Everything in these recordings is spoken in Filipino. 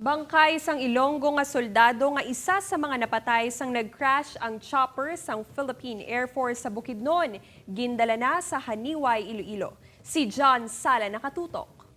Bangkay sang Ilonggo nga soldado nga isa sa mga napatay sang nag-crash ang chopper sang Philippine Air Force sa Bukidnon. Gindala na sa Janiuay, Iloilo. Si John Sala nakatutok.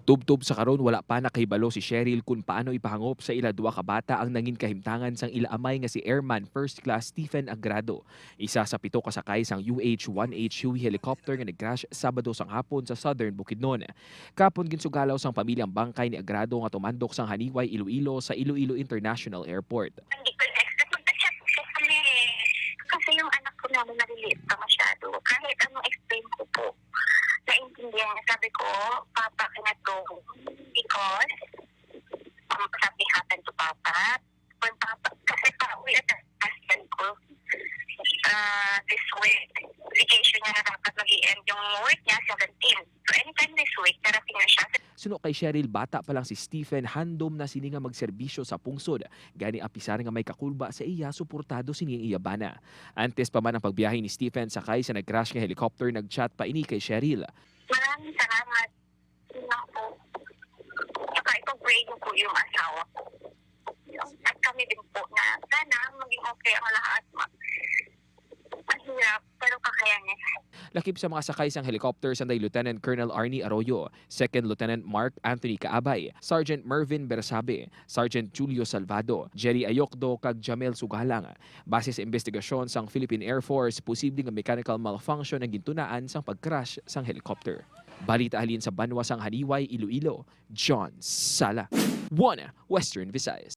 Tubtob sa karon wala pa nakahibalo si Cheryl kung paano ipahangop sa ila duwa ka bata ang nangin kahimtangan sang ila amay nga si Airman First Class Stephen Agarrado. Isa sa 7 kasakay sang UH-1H Huey helicopter nga nag-crash Sabado sang hapon sa Southern Bukidnon. Kapon ginsugalaw sang pamilyang Bangkay ni Agarrado nga tumandok sang Janiuay, Iloilo sa Iloilo International Airport. Hindi ko na-expect magpa-chat kami kasi yung anak ko namin naliliit pa masyado. Kahit anong explain ko po, naintindihan niya. Sabi ko, Papa, cannot go because something happened to Papa. When Papa, kasi pauwi at husband ko this week. Vacation niya na dapat mag-i-end yung work niya, 17. So anytime this week, darating na siya. Suno kay Cheryl, bata pa lang si Stephen, handom na sini nga magserbisyo sa pungsod. Gani apisar nga may kakulba sa iya, suportado sini ang iyabana. Antes pa man ang pagbiyahe ni Stephen sakay sa nag-crash nga helicopter, nag-chat pa ini kay Cheryl. Maraming salamat. Yun lang po. Saka ipag-pray ko po yung asawa ko. At kami din po na sana maging okay ang lahat. Mahirap, pero kakayanin. Lakip sa mga sakay sang helicopter sanday Lieutenant Colonel Arnie Arroyo, Second Lieutenant Mark Anthony Kaabay, Sergeant Mervin Bersabe, Sergeant Julio Salvado, Jerry Ayokdo kag Jamel Sugalang. Base sa investigasyon sang Philippine Air Force, posibleng mechanical malfunction ang gintunaan sang pag-crash sang helicopter. Balita halin sa banwa sang Janiuay, Iloilo, John Sala, 1 Western Visayas.